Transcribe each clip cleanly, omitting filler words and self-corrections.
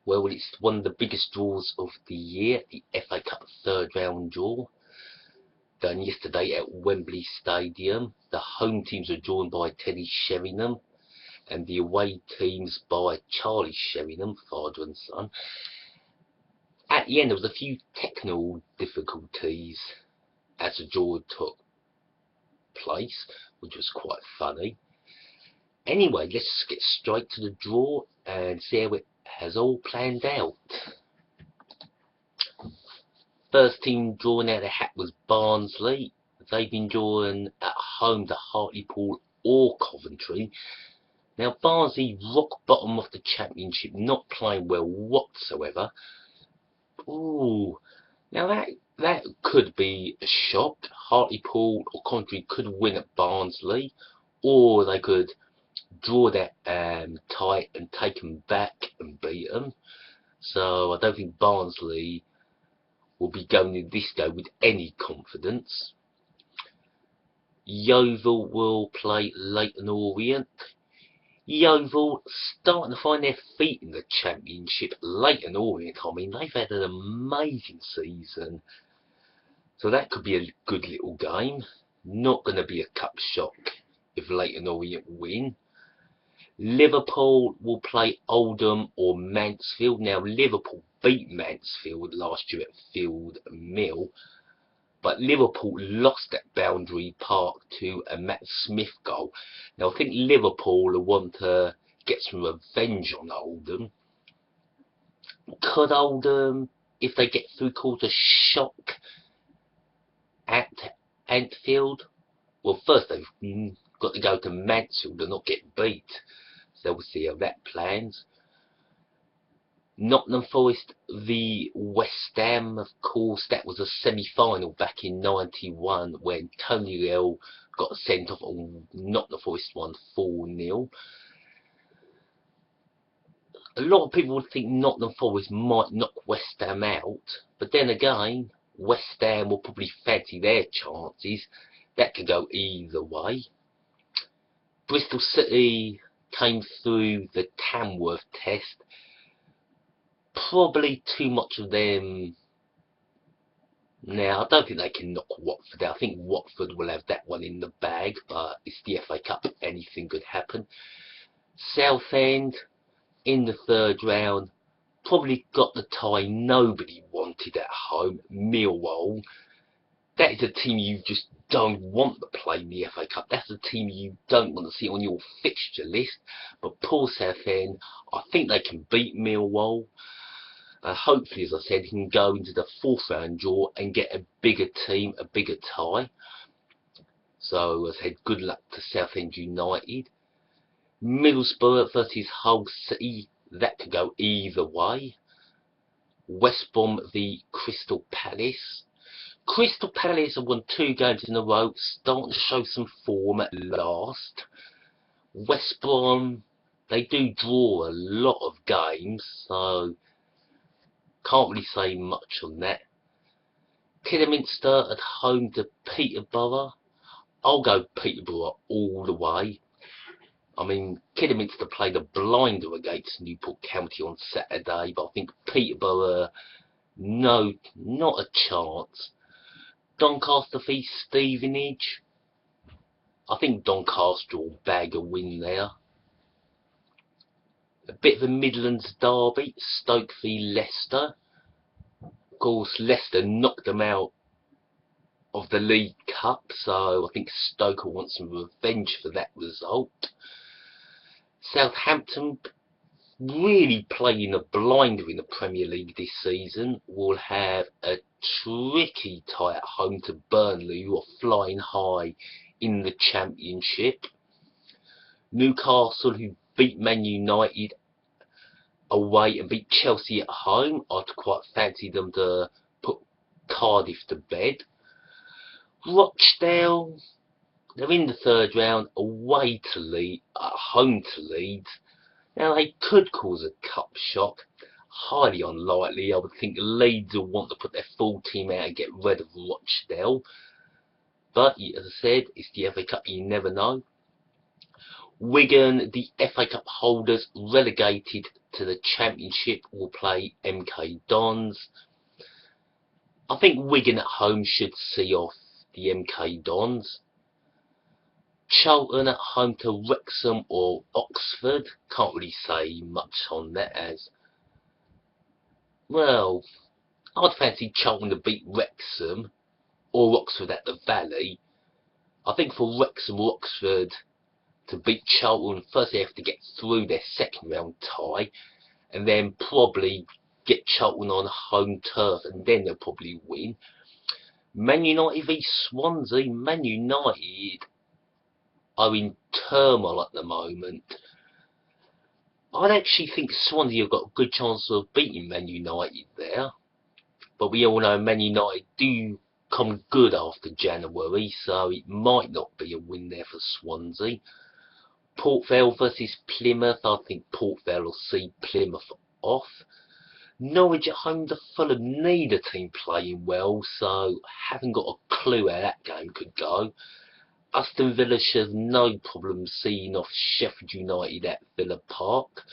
Well, it's one of the biggest draws of the year, the FA Cup third round draw, done yesterday at Wembley Stadium. The home teams are drawn by Teddy Sheringham, and the away teams by Charlie Sheringham, father and son. At the end, there was a few technical difficulties as the draw took place, which was quite funny. Anyway, let's just get straight to the draw and see how it has all planned out. First team drawn out of the hat was Barnsley. They've been drawn at home to Hartlepool or Coventry. Now, Barnsley, rock bottom of the Championship, not playing well whatsoever. Ooh, now that could be a shock. Hartlepool or Coventry could win at Barnsley, or they could draw that tie and take them back and beat them. So I don't think Barnsley will be going in this game with any confidence. Yeovil will play Leyton Orient. Yeovil starting to find their feet in the Championship. Leyton Orient, I mean, they've had an amazing season. So that could be a good little game. Not going to be a cup shock if Leyton Orient win. Liverpool will play Oldham or Mansfield. Now, Liverpool beat Mansfield last year at Field Mill, but Liverpool lost at Boundary Park to a Matt Smith goal. Now, I think Liverpool will want to get some revenge on Oldham. Could Oldham, if they get through, cause a shock at Anfield? Well, first they've got to go to Mansfield and not get beat. So we'll see how that plans. Nottingham Forest v West Ham, of course, that was a semi-final back in '91 when Tony Lell got sent off and Nottingham Forest won 4-0. A lot of people would think Nottingham Forest might knock West Ham out, but then again, West Ham will probably fancy their chances. That could go either way. Bristol City came through the Tamworth test. Probably too much of them. Now, I don't think they can knock Watford out. I think Watford will have that one in the bag, but it's the FA Cup. Anything could happen. Southend in the third round probably got the tie nobody wanted at home. Millwall. That is a team you just don't want to play in the FA Cup. That's a team you don't want to see on your fixture list. But poor Southend, I think they can beat Millwall. Hopefully, as I said, he can go into the fourth round draw and get a bigger team, a bigger tie. So, as I said, good luck to Southend United. Middlesbrough versus Hull City, that could go either way. West Brom v Crystal Palace. Crystal Palace have won 2 games in a row, starting to show some form at last. West Brom, they do draw a lot of games, so can't really say much on that. Kidderminster at home to Peterborough. I'll go Peterborough all the way. I mean, Kidderminster played a blinder against Newport County on Saturday, but I think Peterborough, no, not a chance. Doncaster v Stevenage. I think Doncaster will bag a win there. A bit of a Midlands derby, Stoke v Leicester. Of course, Leicester knocked them out of the League Cup, so I think Stoke will want some revenge for that result. Southampton, really playing a blinder in the Premier League this season, will have a tricky tie at home to Burnley, who are flying high in the Championship. Newcastle, who beat Man United away and beat Chelsea at home, I'd quite fancy them to put Cardiff to bed. Rochdale, they're in the third round, away to Leeds, at home to Leeds. Now, they could cause a cup shock. Highly unlikely. I would think Leeds will want to put their full team out and get rid of Rochdale. But, as I said, it's the FA Cup, you never know. Wigan, the FA Cup holders relegated to the Championship, will play MK Dons. I think Wigan at home should see off the MK Dons. Charlton at home to Wrexham or Oxford. Can't really say much on that, as well, I'd fancy Charlton to beat Wrexham or Oxford at the Valley. I think for Wrexham or Oxford to beat Charlton, first they have to get through their second round tie, and then probably get Charlton on home turf, and then they'll probably win. Man United v Swansea. Man United are in turmoil at the moment. I'd actually think Swansea have got a good chance of beating Man United there, but we all know Man United do come good after January, so it might not be a win there for Swansea. Port Vale versus Plymouth. I think Port Vale will see Plymouth off. Norwich at home to Fulham. Neither team playing well, so haven't got a clue how that game could go. Aston Villa should have no problem seeing off Sheffield United at Villa Park.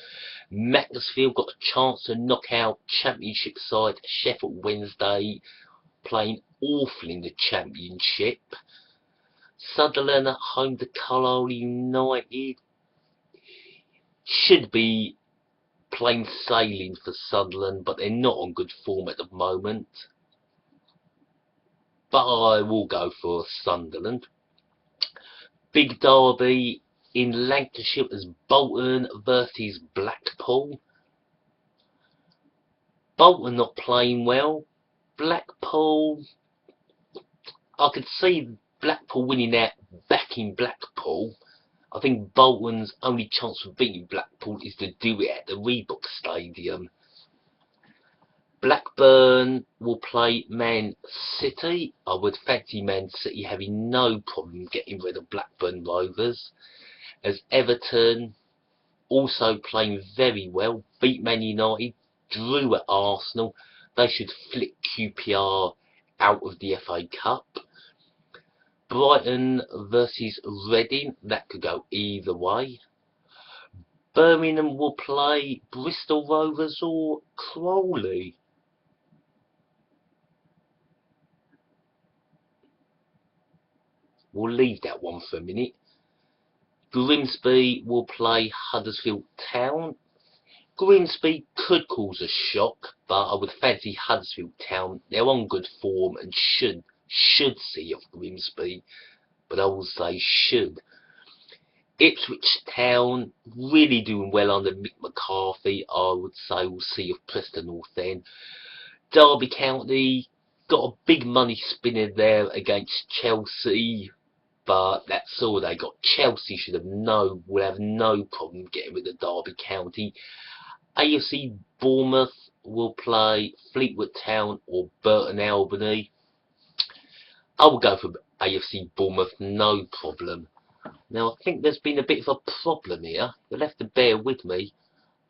Macclesfield got a chance to knock out Championship side Sheffield Wednesday, playing awful in the Championship. Sunderland at home to Carlisle United. Should be plain sailing for Sunderland, but they're not on good form at the moment. But I will go for Sunderland. Big derby in Lancashire as Bolton versus Blackpool. Bolton not playing well. Blackpool, I could see Blackpool winning out back in Blackpool. I think Bolton's only chance of beating Blackpool is to do it at the Reebok Stadium. Blackburn will play Man City. I would fancy Man City having no problem getting rid of Blackburn Rovers. As Everton, also playing very well, beat Man United, drew at Arsenal. They should flick QPR out of the FA Cup. Brighton versus Reading, that could go either way. Birmingham will play Bristol Rovers or Crawley. We'll leave that one for a minute. Grimsby will play Huddersfield Town. Grimsby could cause a shock, but I would fancy Huddersfield Town. They're on good form and should see off Grimsby, but I will say should. Ipswich Town really doing well under Mick McCarthy. I would say we'll see off Preston North End. Derby County got a big money spinner there against Chelsea, but that's all they got. Chelsea will have no problem getting rid of Derby County. AFC Bournemouth will play Fleetwood Town or Burton Albany. I will go for AFC Bournemouth, no problem. Now, I think there's been a bit of a problem here. You'll have to bear with me.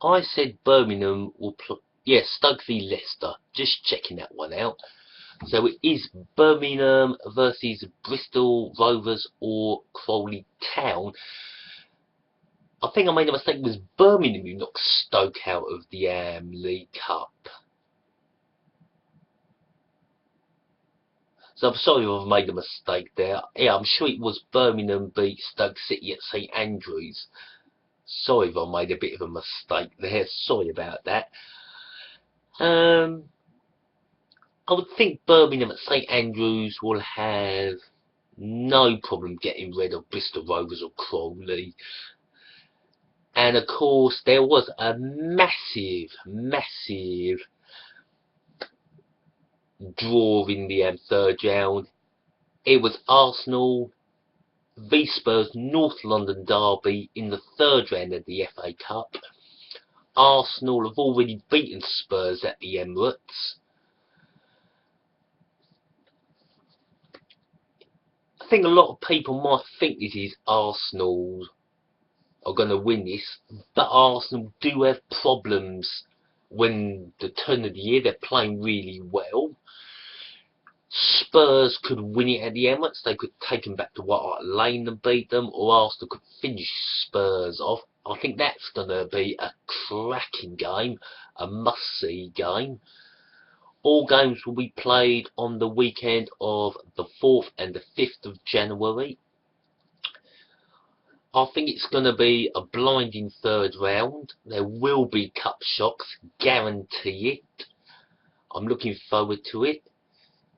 I said Birmingham will play. Yes, Stoke v Leicester. Just checking that one out. So it is Birmingham versus Bristol Rovers or Crawley Town. I think I made a mistake. It was Birmingham who knocked Stoke out of the League Cup. So I'm sorry if I've made a mistake there. Yeah, I'm sure it was Birmingham beat Stoke City at St Andrews. Sorry if I made a bit of a mistake there. Sorry about that. I would think Birmingham at St Andrews will have no problem getting rid of Bristol Rovers or Crawley. And of course, there was a massive draw in the third round. It was Arsenal v Spurs North London derby in the third round of the FA Cup. Arsenal have already beaten Spurs at the Emirates. I think a lot of people might think this is Arsenal are going to win this, but Arsenal do have problems when the turn of the year. They're playing really well. Spurs could win it at the Emirates. They could take them back to White Hart Lane and beat them, or Arsenal could finish Spurs off. I think that's going to be a cracking game, a must-see game. All games will be played on the weekend of the 4th and the 5th of January. I think it's going to be a blinding third round. There will be cup shocks, guarantee it. I'm looking forward to it.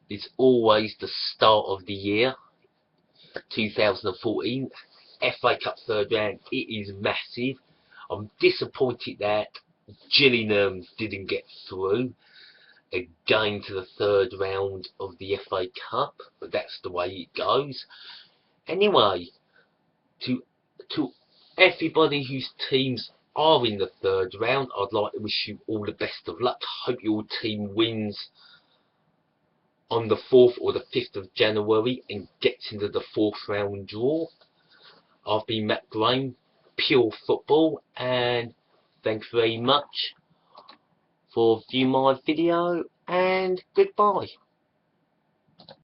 It's always the start of the year, 2014. FA Cup third round, it is massive. I'm disappointed that Gillingham didn't get through again to the third round of the FA Cup, but that's the way it goes. Anyway, to everybody whose teams are in the third round, I'd like to wish you all the best of luck. Hope your team wins on the 4th or the 5th of January and gets into the 4th round draw. I've been Matt Graham, Pure Football, and thanks very much for viewing my video, and goodbye.